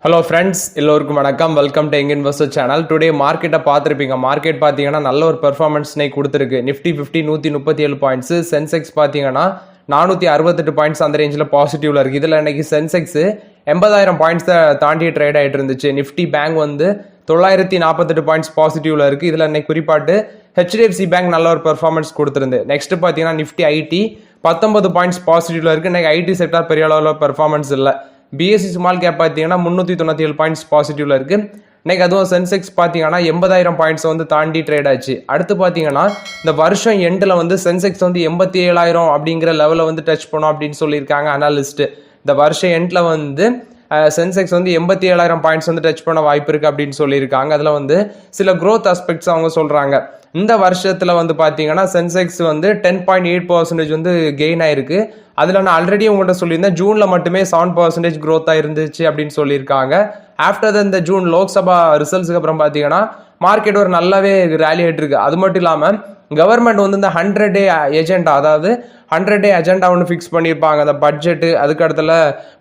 Hello friends, எல்லோருக்கும் வணக்கம். Welcome to young investor channel. Today மார்க்கெட்டை பார்த்துருப்பீங்க. மார்க்கெட் பார்த்தீங்கன்னா நல்ல ஒரு பெர்ஃபார்மன்ஸ்னே கொடுத்துருக்கு. நிஃப்டி 50 137 பாயிண்ட்ஸு, சென்செக்ஸ் பார்த்தீங்கன்னா 468 பாயிண்ட்ஸ் அந்த ரேஞ்சில் பாசிட்டிவ்ல இருக்குது. இதில் இன்னைக்கு சென்செக்ஸ் 80,000 பாயிண்ட்ஸை தாண்டி ட்ரேட் ஆகிட்டு இருந்துச்சு. நிஃப்டி பேங்க் வந்து 948 பாயிண்ட்ஸ் பாசிட்டிவ்ல இருக்குது. இதில் இன்னைக்கு குறிப்பாட்டு ஹெச்டிஎஃப்சி பேங்க் நல்ல ஒரு பெர்ஃபார்மன்ஸ் கொடுத்துருந்து. நெக்ஸ்ட் பார்த்தீங்கன்னா நிஃப்டி ஐடி 19 பாயிண்ட்ஸ் பாசிட்டிவ்ல இருக்குது. இன்னைக்கு ஐடி செக்டார் பெரிய அளவில் பெர்ஃபார்மன்ஸ் இல்லை. பிஎஸ்சி ஸ்மால் கேப் பார்த்தீங்கன்னா 397 பாயிண்ட்ஸ் பாசிட்டிவ்ல இருக்கு. இன்னைக்கு அதுவும் சென்செக்ஸ் பார்த்தீங்கன்னா 80,000 பாயிண்ட்ஸ் வந்து தாண்டி ட்ரேட் ஆச்சு. அடுத்து பார்த்தீங்கன்னா இந்த வருஷம் எண்டில் வந்து சென்செக்ஸ் வந்து 87,000 அப்படிங்கிற லெவலில் வந்து டச் பண்ணோம் அப்படின்னு சொல்லியிருக்காங்க அனாலிஸ்ட். இந்த வருஷம் எண்டில் வந்து சென்செக்ஸ் வந்து 87,000 பாயிண்ட்ஸ் வந்து டச் பண்ண வாய்ப்பு இருக்குது அப்படின்னு சொல்லியிருக்காங்க. அதில் வந்து சில க்ரோத் ஆஸ்பெக்ட்ஸ் அவங்க சொல்கிறாங்க. இந்த வருஷத்தில் வந்து பார்த்தீங்கன்னா சென்செக்ஸ் வந்து 10.8% வந்து கெயின் ஆயிருக்கு. அதில் நான் ஆல்ரெடி உங்கள்கிட்ட சொல்லியிருந்தேன், ஜூனில் மட்டுமே 7% க்ரோத்தாக இருந்துச்சு அப்படின்னு சொல்லியிருக்காங்க. ஆஃப்டர் இந்த ஜூன் லோக்சபா ரிசல்ட்ஸுக்கு அப்புறம் பார்த்தீங்கன்னா மார்க்கெட் ஒரு நல்லாவே ரேலி ஆகிட்டு இருக்கு. அது மட்டும் இல்லாமல் கவர்மெண்ட் வந்து இந்த 100-day எஜெண்டா, அதாவது 100-day அஜெண்டா ஒன்று ஃபிக்ஸ் பண்ணியிருப்பாங்க. அந்த பட்ஜெட்டு அதுக்கு இடத்துல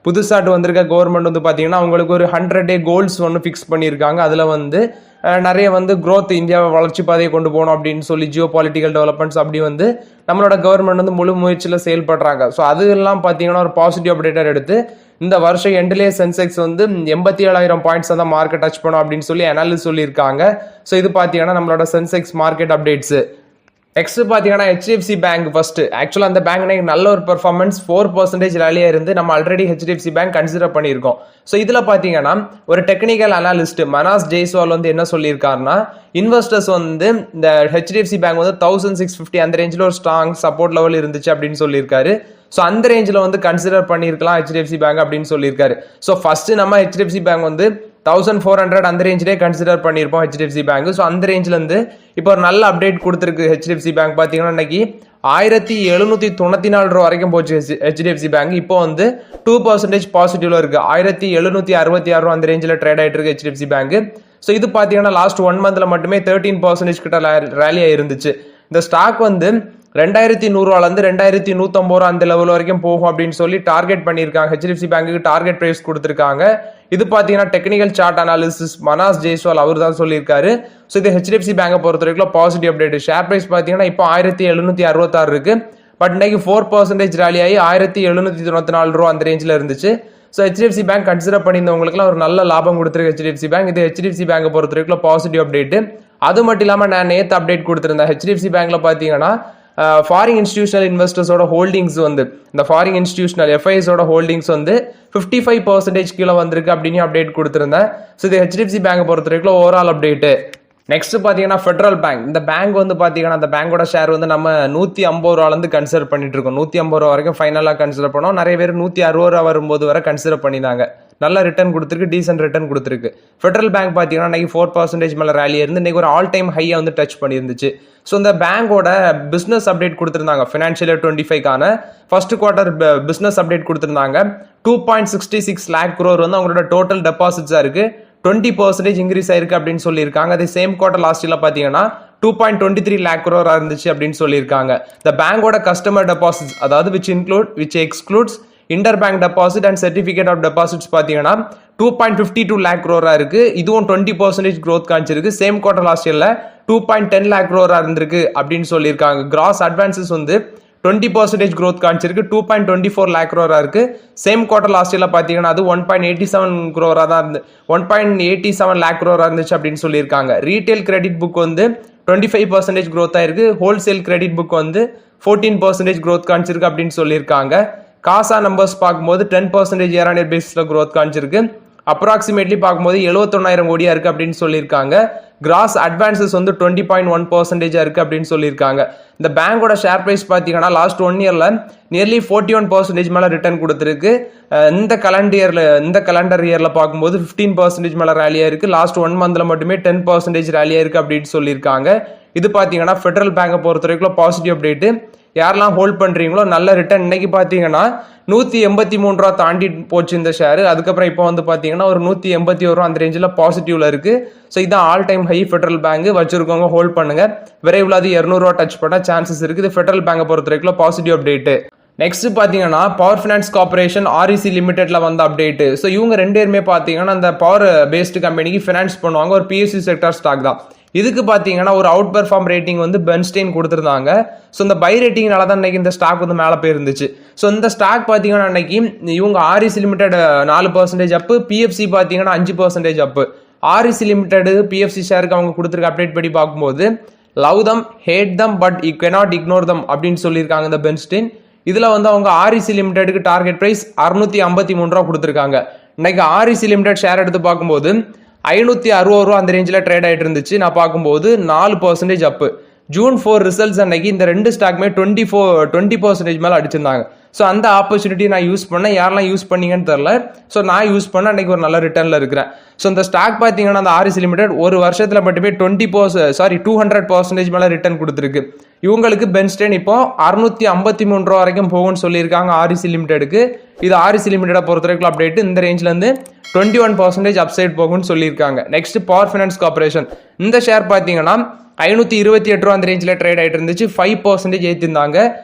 புதுசாட்டு வந்திருக்க கவர்மெண்ட் வந்து பார்த்தீங்கன்னா அவங்களுக்கு ஒரு 100-day கோல்ஸ் ஒன்று ஃபிக்ஸ் பண்ணியிருக்காங்க. அதில் வந்து நிறைய வந்து க்ரோத், இந்தியாவை வளர்ச்சி பாதையை கொண்டு போகணும் அப்படின்னு சொல்லி ஜியோ பாலிட்டிக்கல் டெவலப்மெண்ட்ஸ் அப்படி வந்து நம்மளோட கவர்மெண்ட் வந்து முழு முயற்சியில் செயல்படுறாங்க. ஸோ அதெல்லாம் பார்த்தீங்கன்னா ஒரு பாசிட்டிவ் அப்டேட்டர் எடுத்து இந்த வருஷம் எண்டிலே சென்செக்ஸ் வந்து 87,000 பாயிண்ட்ஸ் தான் மார்க்கெட் டச் பண்ணும் அப்படின்னு சொல்லி அனாலிஸ்ட் சொல்லியிருக்காங்க. ஸோ இது பார்த்தீங்கன்னா நம்மளோட சென்செக்ஸ் மார்க்கெட் அப்டேட்ஸு. நெக்ஸ்ட் பார்த்தீங்கன்னா ஹெச்டிஎஃப்சி பேங்க் ஃபர்ஸ்ட். ஆக்சுவலாக அந்த பேங்க் நல்ல ஒரு பெர்ஃபார்மன்ஸ் 4% ரேலியாக இருந்து நம்ம ஆல்ரெடி ஹெச்டிஎஃப்சி பேங்க் கன்சிடர் பண்ணியிருக்கோம். ஸோ இதில் பார்த்தீங்கன்னா ஒரு டெக்னிக்கல் அனாலிஸ்ட் மனாஸ் ஜெய்ஸ்வால் வந்து என்ன சொல்லியிருக்காருன்னா, இன்வெஸ்டர்ஸ் வந்து இந்த ஹெச்டிஎஃப்சி பேங்க் வந்து 1650 அந்த ரேஞ்சில் ஒரு ஸ்ட்ராங் சப்போர்ட் லெவல் இருந்துச்சு அப்படின்னு சொல்லியிருக்காரு. ஸோ அந்த ரேஞ்சில் வந்து கன்சிடர் பண்ணியிருக்கலாம் ஹெச்டிஎஃப்சி பேங்க் அப்படின்னு சொல்லியிருக்காரு. ஸோ ஃபர்ஸ்ட் நம்ம ஹெச்டிஎஃப்சி பேங்க் வந்து 1400 அந்த ரேஞ்சிலே கன்சிடர் பண்ணியிருப்போம் ஹெச்டிஎஃப்சி பேங்க். ஸோ அந்த ரேஞ்சிலேருந்து இப்போ ஒரு நல்ல அப்டேட் கொடுத்துருக்கு ஹெச்டிஎஃப்சி பேங்க். பார்த்தீங்கன்னா இன்னைக்கு 1794 ரூபா வரைக்கும் போச்சு ஹெச்டிஎஃப்சி பேங்க். இப்போ வந்து 2% பாசிட்டிவ்ல இருக்கு. 1766 ரூபா அந்த ரேஞ்சில் ட்ரேட் ஆகிட்டு இருக்கு ஹெச்டிஎஃப்சி பேங்க். ஸோ இது பார்த்தீங்கன்னா லாஸ்ட் 1 மந்த்ல மட்டுமே 13% கிட்ட ரேலியாக இருந்துச்சு. இந்த ஸ்டாக் வந்து 2100 ரூபாலேருந்து 2150 ரூபா அந்த லெவல் வரைக்கும் போகும் அப்படின்னு சொல்லி டார்கெட் பண்ணியிருக்காங்க. ஹெச்டிஎஃப்சி பேங்க்கு டார்கெட் பிரைஸ் கொடுத்துருக்காங்க. இது பார்த்தீங்கன்னா technical chart analysis Manas Jaiswal அவர் தான் சொல்லியிருக்காரு. ஸோ இது ஹெச்டிஎஃப்சி பேங்கை பொறுத்த வரைக்கும் பாசிட்டிவ் அப்டேட். ஷேர் பிரைஸ் பார்த்தீங்கன்னா இப்போ 1766 இருக்கு. பட் இன்னைக்கு 4% ரேலி ஆகி 1794 ரூபா அந்த ரேஞ்சில் இருந்துச்சு. ஸோ ஹெச்டிஎஃப்சி பேங்க் கன்சிடர் பண்ணியிருந்தவங்களுக்குலாம் ஒரு நல்ல லாபம் கொடுத்துருக்கு ஹெச்டிஎஃப்சி பேங்க். இது ஹெச்டிஎஃப்சி பேங்கை பொறுத்த வரைக்கும் பாசிட்டிவ் அப்டேட். அது மட்டும் இல்லாமல் நான் நேற்று அப்டேட் கொடுத்துருந்தேன். ஹெச்டிஎஃப்சி பேங்க்ல பார்த்தீங்கன்னா ஃபாரின் இன்ஸ்டிடியூஷனல் இன்வெஸ்டர்ஸோட ஹோல்டிங்ஸ் வந்து இந்த ஃபாரின் இன்ஸ்டிடியூஷனல் எஃப்ஐஸோட ஹோல்டிங்ஸ் வந்து 55% கீழே வந்திருக்கு அப்படின்னு அப்டேட் கொடுத்துருந்தேன். ஸோ இது ஹெச்டிஎஃப்சி பேங்கை பொறுத்த வரைக்கும் ஓவரால் அப்டேட்டு. நெக்ஸ்ட் பார்த்தீங்கன்னா ஃபெடரல் பேங்க். இந்த பேங்க் வந்து பார்த்தீங்கன்னா அந்த பேங்கோட ஷேர் வந்து நம்ம 150 ரூபாலேருந்து கன்சிடர் பண்ணிட்டு இருக்கோம். 150 ரூபா வரைக்கும் ஃபைனலாக கன்சிடர் பண்ணோம். நிறைய பேர் 160 ரூபா வரும்போது வரை கன்சிடர் பண்ணினாங்க. நல்ல ரிட்டர்ன் கொடுத்துருக்கு, டீசென்ட் ரிட்டர்ன் கொடுத்துருக்கு. ஃபெடரல் பேங்க் பார்த்தீங்கன்னா இன்னைக்கு 4% மேலே ரேலி இருந்து இன்னைக்கு ஒரு ஆல் டைம் ஹையை வந்து டச் பண்ணியிருந்துச்சு. ஸோ இந்த பேங்கோட பிஸ்னஸ் அப்டேட் கொடுத்துருந்தாங்க. ஃபினான்ஷியல் இயர் 25க்கான ஃபர்ஸ்ட் குவார்டர் பிஸ்னஸ் அப்டேட் கொடுத்துருந்தாங்க. 2.66 lakh crore வந்து அவங்களோட டோட்டல் டெபாசிட்ஸாக இருக்கு. 20% இன்க்ரீஸ் ஆயிருக்கு அப்படின்னு சொல்லியிருக்காங்க. அதே சேம் குவார்டர் லாஸ்ட் இயர்ல பார்த்தீங்கன்னா 2.23 lakh crore இருந்துச்சு அப்படின்னு சொல்லியிருக்காங்க. இந்த பேங்கோட கஸ்டமர் டெபாசிட்ஸ், அதாவது which excludes interbank deposit and certificate of deposits பார்த்தீங்கன்னா 2.52 lakh crore இருக்கு. இதுவும் 20% growth காமிச்சிருக்கு. சேம் குவார்டர் லாஸ்ட் இயர்ல 2.10 lakh crore இருந்திருக்கு அப்படின்னு சொல்லியிருக்காங்க. கிராஸ் அட்வான்சஸ் வந்து 20% growth காமிச்சிருக்கு. 2.24 lakh crore இருக்கு. சேம் குவார்டர் லாஸ்ட் இயர்ல பார்த்தீங்கன்னா அது 1.87 crore தான் இருந்து 1.87 lakh crore இருந்துச்சு அப்படின்னு சொல்லியிருக்காங்க. ரீட்டைல் கிரெடிட் புக் வந்து 25% growth ஆயிருக்கு. ஹோல்சேல் கிரெடிட் புக் வந்து 14% growth காமிச்சிருக்கு அப்படின்னு சொல்லியிருக்காங்க. காசா நம்பர்ஸ் பார்க்கும்போது 10% இயர் ஆன் இயர் பேசிஸ்ல growth காமிச்சிருக்கு. அப்ராக்சிமேட்லி பார்க்கும்போது 71,000 கோடியா இருக்கு அப்படின்னு சொல்லியிருக்காங்க. கிராஸ் அட்வான்சஸ் வந்து 20.1% இருக்கு அப்படின்னு சொல்லியிருக்காங்க. இந்த பேங்கோட ஷேர் பிரைஸ் பார்த்தீங்கன்னா லாஸ்ட் 1 இயர்ல நியர்லி 41% மேலே ரிட்டர்ன் கொடுத்துருக்கு. இந்த கலண்டர் இயர்ல பார்க்கும்போது 15% மேலே ரேலியா இருக்கு. லாஸ்ட் 1 மந்த்ல மட்டுமே 10% ரேலியா இருக்கு அப்படின்னு சொல்லியிருக்காங்க. இது பார்த்தீங்கன்னா ஃபெடரல் பேங்கை பொறுத்த வரைக்கும் பாசிட்டிவ் அப்டேட். யாரெல்லாம் ஹோல்ட் பண்றீங்களோ நல்ல ரிட்டர்ன். இன்னைக்கு பார்த்தீங்கன்னா 183 ரூபா தாண்டி போச்சு இந்த ஷேர். அதுக்கப்புறம் இப்போ வந்து பார்த்தீங்கன்னா ஒரு 181 ரூபா அந்த ரேஞ்சில் பாசிட்டிவ்ல இருக்கு. ஸோ இதான் all time high Federal Bank. வச்சிருக்கவங்க ஹோல்ட் பண்ணுங்க. விரைவில் அது 200 ரூபா டச் பண்ண சான்சஸ் இருக்குது. ஃபெடரல் பேங்கை பொறுத்த வரைக்கும் பாசிட்டிவ் அப்டேட். நெக்ஸ்ட் பார்த்தீங்கன்னா பவர் ஃபினான்ஸ் கார்பரேஷன் ஆர்இசி லிமிடெட்ல வந்த அப்டேட். ஸோ இவங்க ரெண்டு பேருமே பார்த்தீங்கன்னா அந்த பவர் பேஸ்டு கம்பெனிக்கு ஃபினான்ஸ் பண்ணுவாங்க, ஒரு பிஎஸ்சி செக்டர் ஸ்டாக் தான். இதுக்கு பார்த்தீங்கன்னா ஒரு அவுட் பெர்ஃபார்ம் ரேட்டிங் வந்து பென்ஸ்டெயின் கொடுத்துருந்தாங்க. ஸோ இந்த பை ரேட்டிங்னால தான் இன்னைக்கு இந்த ஸ்டாக் வந்து மேலே போயிருந்துச்சு. ஸோ இந்த ஸ்டாக் பார்த்தீங்கன்னா அன்னைக்கு இவங்க ஆர்இசி லிமிடெட் 4% அப்பு, பிஎஃப்சி பார்த்தீங்கன்னா 5% அப்பு. ஆர்இசி லிமிடெட் பிஎஃப்சி ஷேருக்கு அவங்க கொடுத்துருக்க அப்டேட் படி பார்க்கும்போது love them hate them but you cannot ignore them அப்படின்னு சொல்லியிருக்காங்க இந்த பென்ஸ்டெயின். இதுல வந்து அவங்க ஆர்இசி லிமிடெடுக்கு டார்கெட் பிரைஸ் 653 ரூபா கொடுத்துருக்காங்க. இன்னைக்கு ஆர்இசி லிமிடெட் ஷேர் எடுத்து பார்க்கும்போது 560 ரூபா அந்த ரேஞ்சில் ட்ரேட் ஆகிட்டு இருந்துச்சு. நான் பார்க்கும்போது 4% அப்பு. ஜூன் 4 ரிசல்ட்ஸ் அன்னைக்கு இந்த ரெண்டு ஸ்டாக்குமே 20% மேலே அடிச்சிருந்தாங்க. ஸோ அந்த ஆப்பர்ச்சுனிட்டி நான் யூஸ் பண்ணேன். யாரெல்லாம் யூஸ் பண்ணீங்கன்னு தெரில. ஸோ நான் யூஸ் பண்ண அன்னைக்கு ஒரு நல்ல ரிட்டர்னில் இருக்கிறேன். ஸோ இந்த ஸ்டாக் பார்த்தீங்கன்னா அந்த ஆர்இசி லிமிடெட் ஒரு வருஷத்தில் மட்டுமே 200% மேலே ரிட்டர்ன் கொடுத்துருக்கு. இவங்களுக்கு பென்ஸ்டெயின் இப்போ 653 ரூபா வரைக்கும் போகும்னு சொல்லியிருக்காங்க ஆர்இசி லிமிடெடுக்கு. இது ஆர்இசி லிமிடெடை பொறுத்த வரைக்கும் அப்டேட் இந்த ரேஞ்சிலேருந்து 21% அப்சைட் போகும்னு சொல்லியிருக்காங்க. Next power Finance corporation. இந்த ஷேர் பார்த்தீங்கன்னா 528 ரூபா அந்த ரேஞ்சில் ட்ரேட் ஆகிட்டு இருந்துச்சு. 5% ஏற்றிருந்தாங்க.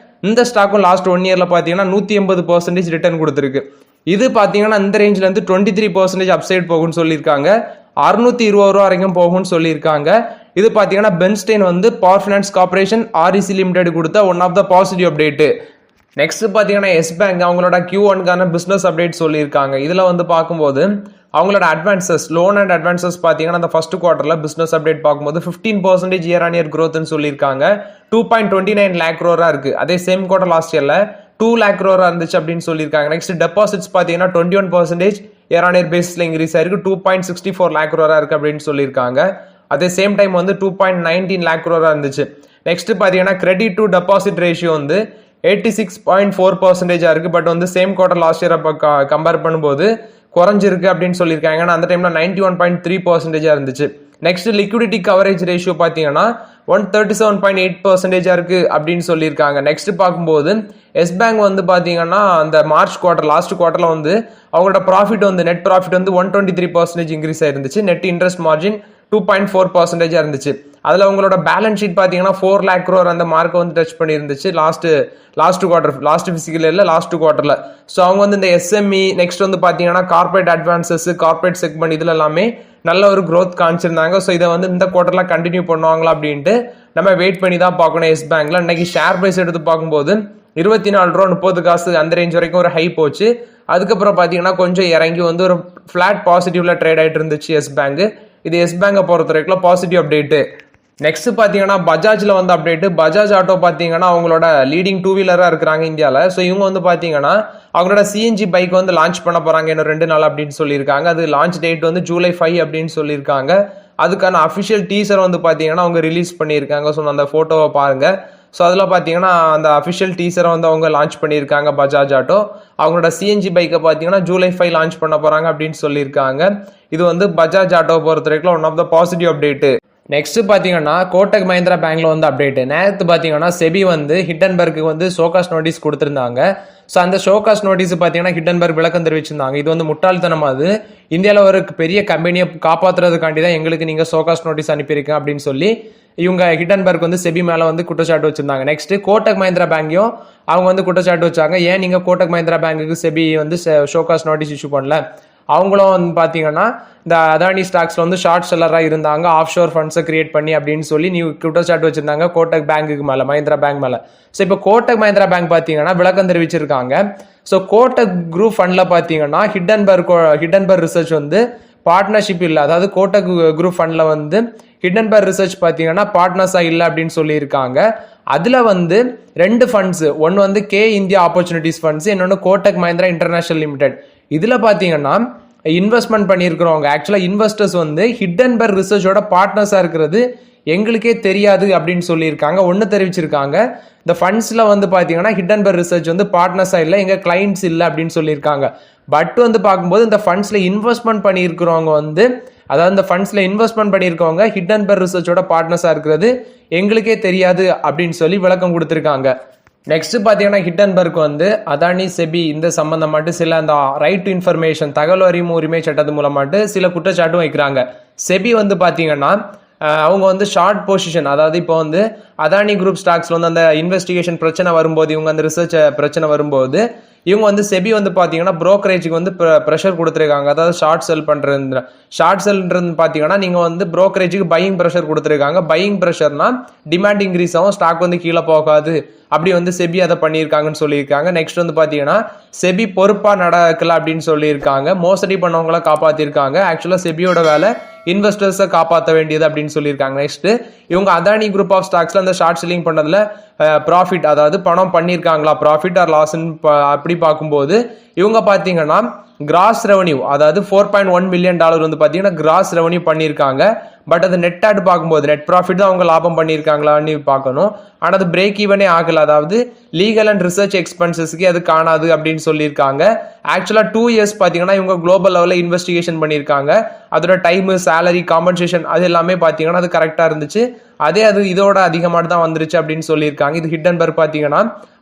இந்த ஸ்டாக்கும் லாஸ்ட் 1 இயர்ல பார்த்தீங்கன்னா 180% ரிட்டர்ன் கொடுத்துருக்கு. இது பார்த்தீங்கன்னா இந்த ரேஞ்சில் வந்து 23% அப்சைட் போகும்னு சொல்லியிருக்காங்க. 620 ரூபா வரைக்கும் போகும்னு சொல்லியிருக்காங்க. இது பார்த்தீங்கன்னா பென்ஸ்டெயின் வந்து Power Finance Corporation REC limited கொடுத்த one of the positive update. Next பார்த்தீங்கன்னா எஸ் பேங்க் அவங்களோட Q1க்கான பிஸ்னஸ் அப்டேட் சொல்லியிருக்காங்க. இதில் வந்து பார்க்கும்போது அவங்களோட அட்வான்சஸ் லோன் அண்ட் அட்வான்சஸ் பார்த்தீங்கன்னா அந்த ஃபர்ஸ்ட் குவார்ட்டரில் பிஸ்னஸ் அப்டேட் பார்க்கும்போது 15% இயர் ஆன் இயர் க்ரோத்னு சொல்லியிருக்காங்க. 2.29 lakh crore இருக்கு. அதே சேம் குவார்ட்டர் லாஸ்ட் இயர்ல 2 lakh crore இருந்துச்சு அப்படின்னு சொல்லியிருக்காங்க. நெக்ஸ்ட் டெபாசிட்ஸ் பார்த்தீங்கன்னா 21% இயர் ஆன் இயர் பேசிஸ்ல இன்க்ரீஸ் ஆயிருக்கு. 2.64 lakh crore இருக்கு அப்படின்னு சொல்லியிருக்காங்க. அதே சேம் டைம் வந்து 2.19 lakh crore இருந்துச்சு. நெக்ஸ்ட் பார்த்தீங்கன்னா கிரெடிட் டு டெபாசிட் ரேஷியோ வந்து 86.4% இருக்கு. பட் வந்து same quarter last year compare பண்ணும்போது குறைஞ்சிருக்கு அப்படின்னு சொல்லியிருக்காங்க. அந்த டைம்ல 91.3% இருந்துச்சு. நெக்ஸ்ட் லிக்விடிட்டி கவரேஜ் ரேஷியோ பார்த்தீங்கன்னா 137.8% இருக்கு அப்படின்னு சொல்லியிருக்காங்க. நெக்ஸ்ட் பார்க்கும்போது எஸ் பேங்க் வந்து பார்த்தீங்கன்னா அந்த மார்ச் குவார்ட்டர் லாஸ்ட் குவார்ட்டர்ல வந்து அவங்களோட ப்ராஃபிட் வந்து நெட் ப்ராஃபிட் வந்து 123% இன்க்ரீஸ் ஆயிருந்துச்சு. நெட் இன்ட்ரெஸ்ட் மார்ஜின் 2.4% இருந்துச்சு. அதில் உங்களோட பேலன்ஸ் ஷீட் பார்த்தீங்கன்னா 4 lakh crore அந்த மார்க்கை வந்து டச் பண்ணியிருந்துச்சு லாஸ்ட் குவார்டர் லாஸ்ட் ஃபிசிக்கல் இல்லை லாஸ்ட் குவார்ட்டரில். ஸோ அவங்க வந்து இந்த எஸ்எம்இ நெக்ஸ்ட் வந்து பார்த்தீங்கன்னா கார்பரேட் அட்வான்சஸ் கார்பரேட் செக்மெண்ட் இதில் எல்லாமே நல்ல ஒரு க்ரோத் காமிச்சிருந்தாங்க. ஸோ இதை வந்து இந்த குவார்ட்டரில் கண்டினியூ பண்ணுவாங்களா அப்படின்ட்டு நம்ம வெயிட் பண்ணி தான் பார்க்கணும். எஸ் பேங்க்ல இன்னைக்கு ஷேர் பிரைஸ் எடுத்து பார்க்கும்போது 24 ரூபா 30 காசு அந்த ரேஞ்ச் வரைக்கும் ஒரு ஹை போச்சு. அதுக்கப்புறம் பார்த்தீங்கன்னா கொஞ்சம் இறங்கி வந்து ஒரு ஃபிளாட் பாசிட்டிவ்ல ட்ரேட் ஆகிட்டு இருந்துச்சு எஸ் பேங்க். இது எஸ் பேங்கை பொறுத்த வரைக்கும் பாசிட்டிவ் அப்டேட்டு. நெக்ஸ்ட் பார்த்தீங்கன்னா பஜாஜ்ல வந்து அப்டேட். பஜாஜ் ஆட்டோ பார்த்தீங்கன்னா அவங்களோட லீடிங் 2 வீலராக இருக்கிறாங்க இந்தியாவில். ஸோ இவங்க வந்து பார்த்தீங்கன்னா அவங்களோட சிஎன்ஜி பைக் வந்து லான்ச் பண்ண போறாங்க இன்னும் 2 நாள் அப்படின்னு சொல்லியிருக்காங்க. அது லான்ச் டேட் வந்து July 5 அப்படின்னு சொல்லியிருக்காங்க. அதுக்கான அஃபிஷியல் டீசர் வந்து பார்த்தீங்கன்னா அவங்க ரிலீஸ் பண்ணியிருக்காங்க. ஸோ அந்த ஃபோட்டோவை பாருங்க. ஸோ அதில் பார்த்தீங்கன்னா அந்த அஃபிஷியல் டீசரை வந்து அவங்க லான்ச் பண்ணியிருக்காங்க பஜாஜ் ஆட்டோ. அவங்களோட சிஎன்ஜி பைக்கை பார்த்தீங்கன்னா July 5 லான்ச் பண்ண போறாங்க அப்படின்னு சொல்லியிருக்காங்க. இது வந்து பஜாஜ் ஆட்டோ பொறுத்த வரைக்கும் one of the positive update. Next பார்த்தீங்கன்னா கோட்டக் மஹிந்திரா பேங்க்ல வந்து அப்டேட். நேற்று பார்த்தீங்கன்னா செபி வந்து ஹிண்டன்பர்க்கு வந்து ஷோகாஸ் நோட்டீஸ் கொடுத்துருந்தாங்க. ஸோ அந்த ஷோகாஸ் நோட்டீஸ் பார்த்தீங்கன்னா ஹிண்டன்பர்க் விளக்கம் தெரிவிச்சிருந்தாங்க. இது வந்து முட்டாள்தனமா அது இந்தியாவில் ஒரு பெரிய கம்பெனியை காப்பாற்றுறதுக்காண்டி தான் எங்களுக்கு நீங்கள் ஷோகாஸ் நோட்டீஸ் அனுப்பியிருக்கேன் அப்படின்னு சொல்லி இவங்க ஹிண்டன்பர்க் வந்து செபி மேலே வந்து குற்றச்சாட்டு வச்சிருந்தாங்க. நெக்ஸ்ட் கோட்டக் மஹிந்திரா பேங்கையும் அவங்க வந்து குற்றச்சாட்டு வச்சாங்க. ஏன் நீங்கள் கோட்டக் மஹிந்திரா பேங்குக்கு செபி வந்து ஷோகாஸ் நோட்டீஸ் இஷ்யூ பண்ணல? அவங்களும் வந்து பார்த்தீங்கன்னா இந்த அதானி ஸ்டாக்ஸ்ல வந்து ஷார்ட் செல்லராக இருந்தாங்க, ஆஃப் ஷோர் ஃபண்ட்ஸை கிரியேட் பண்ணி அப்படின்னு சொல்லி நீ குற்றச்சாட்டு வச்சிருந்தாங்க கோட்டக் பேங்குக்கு மேலே, மஹிந்திரா பேங்க் மேலே. ஸோ இப்போ கோட்டக் மஹிந்திரா பேங்க் பார்த்தீங்கன்னா விளக்கம் தெரிவிச்சிருக்காங்க. ஸோ கோட்டக் குரூப் ஃபண்ட்ல பார்த்தீங்கன்னா ஹிண்டன்பர்க் ரிசர்ச் வந்து பார்ட்னர்ஷிப் இல்லை, அதாவது கோட்டக் குரூப் ஃபண்ட்ல வந்து ஹிண்டன்பர்க் ரிசர்ச் பார்த்தீங்கன்னா பார்ட்னர்ஸா இல்லை அப்படின்னு சொல்லியிருக்காங்க. அதுல வந்து 2 ஃபண்ட்ஸ், ஒன்று வந்து கே இந்தியா ஆப்பர்ச்சுனிட்டிஸ் ஃபண்ட்ஸ், இன்னொன்று கோட்டக் மஹிந்திரா இன்டர்நேஷனல் லிமிடெட். இதுல பாத்தீங்கன்னா இன்வெஸ்ட்மெண்ட் பண்ணியிருக்கிறவங்க ஆக்சுவலா இன்வெஸ்டர்ஸ் வந்து ஹிண்டன்பர்க் ரிசர்ச்சோட பார்ட்னர்ஸா இருக்கிறது எங்களுக்கே தெரியாது அப்படின்னு சொல்லியிருக்காங்க. ஒன்று தெரிவிச்சிருக்காங்க, இந்த ஃபண்ட்ஸ்ல வந்து பாத்தீங்கன்னா ஹிண்டன்பர்க் ரிசர்ச் வந்து பார்ட்னர்ஸா இல்லை, எங்க கிளைண்ட்ஸ் இல்லை அப்படின்னு சொல்லியிருக்காங்க. பட் வந்து பார்க்கும்போது இந்த ஃபண்ட்ஸ்ல இன்வெஸ்ட்மெண்ட் பண்ணியிருக்கிறவங்க வந்து, அதாவது இந்த ஃபண்ட்ஸ்ல இன்வெஸ்ட்மெண்ட் பண்ணியிருக்கவங்க ஹிண்டன்பர்க் ரிசர்ச்சோட பார்ட்னர்ஸா இருக்கிறது எங்களுக்கே தெரியாது அப்படின்னு சொல்லி விளக்கம் கொடுத்திருக்காங்க. நெக்ஸ்ட் பார்த்தீங்கன்னா ஹிண்டன்பர்க் வந்து அதானி செபி இந்த சம்பந்தமாட்டு சில அந்த ரைட் டு இன்ஃபர்மேஷன் தகவல் அறியும் உரிமை சட்டத்து மூலமாட்டு சில குற்றச்சாட்டும் வைக்கிறாங்க. செபி வந்து பார்த்தீங்கன்னா அவங்க வந்து ஷார்ட் பொசிஷன், அதாவது இப்போ வந்து அதானி குரூப் ஸ்டாக்ஸ்ல வந்து அந்த இன்வெஸ்டிகேஷன் பிரச்சனை வரும்போது, இவங்க அந்த ரிசர்ச் பிரச்சனை வரும்போது இவங்க வந்து செபி வந்து பாத்தீங்கன்னா புரோக்கரேஜுக்கு வந்து ப்ரெஷர் கொடுத்துருக்காங்க. அதாவது ஷார்ட் செல்ன்றது பாத்தீங்கன்னா நீங்க வந்து புரோக்கரேஜுக்கு பையிங் ப்ரெஷர் கொடுத்துருக்காங்க. பையிங் ப்ரெஷர்னா டிமாண்ட் இன்க்ரீஸ் ஆகும், ஸ்டாக் வந்து கீழே போகாது, அப்படி வந்து செபி அதை பண்ணியிருக்காங்கன்னு சொல்லியிருக்காங்க. நெக்ஸ்ட் வந்து பாத்தீங்கன்னா செபி பொறுப்பா நடக்கல அப்படின்னு சொல்லியிருக்காங்க. மோசடி பண்ணவங்கள காப்பாத்திருக்காங்க. ஆக்சுவலா செபியோட வேலை இன்வெஸ்டர்ஸை காப்பாற்ற வேண்டியது அப்படின்னு சொல்லியிருக்காங்க. நெக்ஸ்ட் இவங்க அதானி குரூப் ஆஃப் ஸ்டாக்ஸ்ல அந்த ஷார்ட் செல்லிங் பண்ணதுல ப்ராஃபிட், அதாவது பணம் பண்ணியிருக்காங்களா, ப்ராஃபிட் ஆர் லாஸ் அப்படி பார்க்கும்போது இவங்க பார்த்தீங்கன்னா கிராஸ் ரெவன்யூ, அதாவது $4.1 மில்லியன் வந்து பார்த்தீங்கன்னா கிராஸ் ரெவன்யூ பண்ணியிருக்காங்க. பட் அது நெட் ஆட் பார்க்கும்போது நெட் ப்ராஃபிட் தான் அவங்க லாபம் பண்ணியிருக்காங்களான்னு பார்க்கணும். ஆனால் அது பிரேக் ஈவனே ஆகல, அதாவது லீகல் அண்ட் ரிசர்ச் எக்ஸ்பென்சஸ்க்கு அது காணாது அப்படின்னு சொல்லியிருக்காங்க. ஆக்சுவலாக 2 இயர்ஸ் பார்த்தீங்கன்னா இவங்க குளோபல் லெவலில் இன்வெஸ்டிகேஷன் பண்ணியிருக்காங்க. அதோட டைமு, சேலரி, காம்பன்சேஷன் அது எல்லாமே பார்த்தீங்கன்னா அது கரெக்டாக இருந்துச்சு. அது இதோட அதிகமாக தான் வந்துருச்சு அப்படின்னு சொல்லியிருக்காங்க. இது ஹிண்டன்பர்க் பார்த்தீங்கன்னா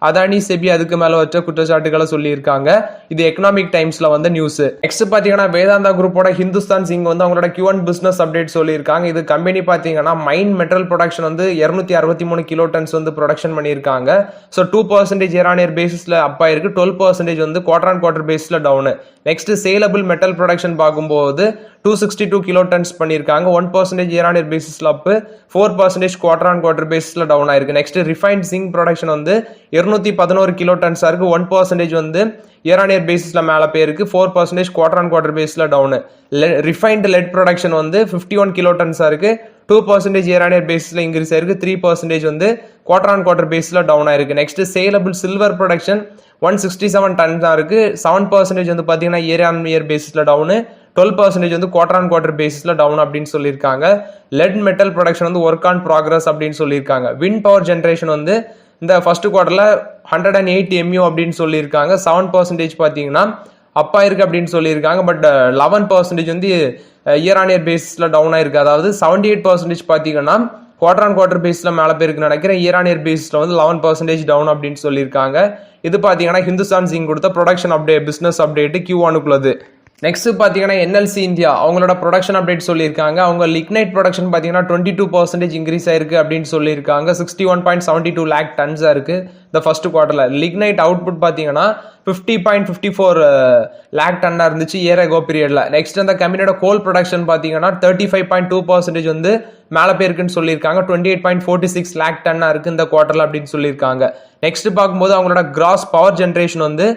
அதானி செபி அதுக்கு மேலே வச்ச குற்றச்சாட்டுகளை சொல்லியிருக்காங்க. இது எக்கனாமிக் டைம்ஸ்ல வந்த நியூஸ். நெக்ஸ்ட் பார்த்தீங்கன்னா வேதாந்தா குரூப்போட ஹிந்துஸ்தான் ஜிங்க் வந்து அவங்களோட Q1 பிசினஸ் அப்டேட் சொல்லியிருக்காங்க. இது கம்பெனி பார்த்தீங்கன்னா மைன் மெட்டல் ப்ரொடக்ஷன் வந்து 263 கிலோ டன்ஸ் வந்து ப்ரொடக்ஷன் பண்ணியிருக்காங்க. ஸோ 2% இயர் ஆன் இயர் பேசிஸ்ல அப் ஆயிருக்கு, 12% வந்து குவார்டர் ஆன் குவார்டர் பேசிஸ்ல down. Next saleable metal production பார்க்கும்போது 262 கிலோ டன்ஸ் பண்ணியிருக்காங்க, 1% இயர் ஆன் இயர் பேசிஸ்ல அப், 4% குவார்டர் ஆன் குவார்டர் பேசிஸ்ல டவுன் ஆயிருக்கு. நெக்ஸ்ட் ரிஃபைன்ட் ஜிங்க் ப்ரொடக்ஷன் வந்து 211 கிலோ டன்ஸா இருக்கு, 1% வந்து இயர் ஆன் இயர் பேசிஸ்ல மேல போயிருக்கு, 4% குவார்டர் ஆன் குவார்டர் பேசிஸ்ல டவுன். ரிஃபைன்ட் லெட் ப்ரொடக்ஷன் வந்து 51 கிலோ டன்ஸா இருக்கு, 2% இயர் ஆன் இயர் பேசிஸ்ல இன்க்ரீஸ் ஆயிருக்கு, 3% வந்து குவார்டர் ஆன் குவார்டர் பேசிஸ்ல டவுன் ஆயிருக்கு. Next saleable silver production 167 ton தான் இருக்கு, 7% வந்து பாத்தீங்கன்னா இயர் ஆன் இயர் பேசிஸ்ல டவுனு, 12% வந்து குவார்டர் ஆன் குவார்டர் பேசிஸ்ல டவுன் அப்படின்னு சொல்லியிருக்காங்க. லெட் மெட்டல் ப்ரொடக்ஷன் வந்து ஒர்க் ஆன் ப்ராக்ரஸ் அப்படின்னு சொல்லியிருக்காங்க. விண்ட் பவர் ஜென்ரேஷன் வந்து இந்த ஃபர்ஸ்ட் குவார்டர்ல 108 MU அப்படின்னு சொல்லியிருக்காங்க, 7% பார்த்தீங்கன்னா அப்பா இருக்கு அப்படின்னு சொல்லியிருக்காங்க. பட் 11% வந்து இயர் ஆன் இயர் பேசிஸ்ல டவுன் ஆயிருக்கு. அதாவது 78% பார்த்தீங்கன்னா குவார்டர் ஆன் குவார்டர் பேஸ்ல மேல போயிருக்கு நினைக்கிறேன், இயர் ஆன் இயர் பேஸ்ல வந்து 11% டவுன் அப்படின்னு சொல்லியிருக்காங்க. இது பார்த்தீங்கன்னா ஹிந்துஸ்தான் ஜிங்க் கொடுத்த ப்ரொடக்ஷன் அப்டேட், பிசினஸ் அப்டேட் Q1க்குள்ளது. நெக்ஸ்ட் பார்த்தீங்கன்னா NLC இந்தியா அவங்களோட ப்ரொடக்ஷன் அப்டேட் சொல்லியிருக்காங்க. அவங்க லிக்னைட் ப்ரொடக்ஷன் பார்த்தீங்கன்னா 22% இன்க்ரீஸ் ஆயிருக்கு அப்படின்னு சொல்லியிருக்காங்க. 61.72 லேக் டன்ஸா இருக்கு இந்த ஃபர்ஸ்ட் குவார்டர்ல. லிக்னைட் அவுட்புட் பார்த்தீங்கன்னா 50.54 லேக் டன்னா இருந்துச்சு இயர் அகோ பீரியட்ல. நெக்ஸ்ட் அந்த கம்பெனியோட கோல் ப்ரொடக்ஷன் பார்த்தீங்கன்னா 35.2% வந்து மேல போயிருக்குன்னு சொல்லியிருக்காங்க, 28.46 லேக் டன்னா இருக்கு இந்த குவார்டர்ல அப்படின்னு சொல்லியிருக்காங்க. நெக்ஸ்ட் பார்க்கும்போது அவங்களோட கிராஸ் பவர் ஜென்ரேஷன் வந்து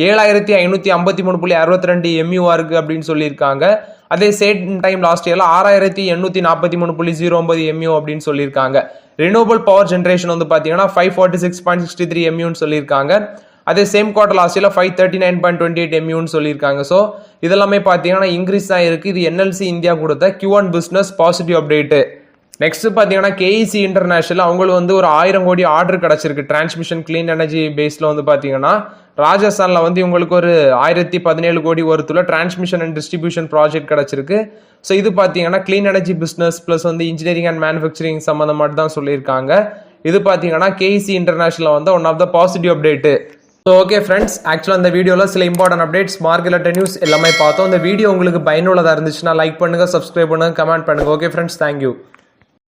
7553.62 MU இருக்கு அப்படின்னு சொல்லியிருக்காங்க. அதே சேம் டைம் லாஸ்ட் இயர்ல 6843.09 MU அப்படின்னு சொல்லியிருக்காங்க. ரினியூவபிள் பவர் ஜென்ரேஷன் வந்து பாத்தீங்கன்னா 546.63 MUன்னு சொல்லியிருக்காங்க. அதே சேம் குவார்டர் லாஸ்ட் இயர்ல 539.28 MUன்னு சொல்லியிருக்காங்க. ஸோ இதெல்லாமே பார்த்தீங்கன்னா இன்க்ரீஸ் தான் இருக்கு. இது NLC இந்தியா கொடுத்த Q1 business positive update. Next பார்த்தீங்கன்னா KEC இன்டர்நேஷனல் அவங்களுக்கு வந்து ஒரு 1000 கோடி ஆர்டர் கிடைச்சிருக்கு டிரான்ஸ்மிஷன் கிளீன் எனர்ஜி பேஸ்ல வந்து பார்த்தீங்கன்னா ராஜஸ்தான்ல வந்து இவங்களுக்கு ஒரு 1017 கோடி ஒருத்துல டிரான்ஸ்மிஷன் அண்ட் டிஸ்ட்ரிபியூஷன் ப்ராஜெக்ட் கிடைச்சிருக்கு. ஸோ இது பார்த்தீங்கன்னா கிளீன் எனர்ஜி பிசினஸ் பிளஸ் வந்து இன்ஜினியரிங் அண்ட் மேனுஃபேக்சரிங் சம்மந்தமாக தான் சொல்லியிருக்காங்க. இது பார்த்தீங்கன்னா KEC இன்டர்நேஷனல் வந்து one of the positive update. So okay friends, ஆக்சுவலாக இந்த வீடியோவில் சில இம்பார்ட்டன்ட் அப்டேட்ஸ், மார்க்கெட் நியூஸ் எல்லாமே பார்த்தோம். இந்த வீடியோ உங்களுக்கு பயனுள்ளதாக இருந்துச்சுன்னா லைக் பண்ணுங்க, சப்ஸ்கிரைப் பண்ணுங்க, கமெண்ட் பண்ணுங்க. Okay friends, thank you.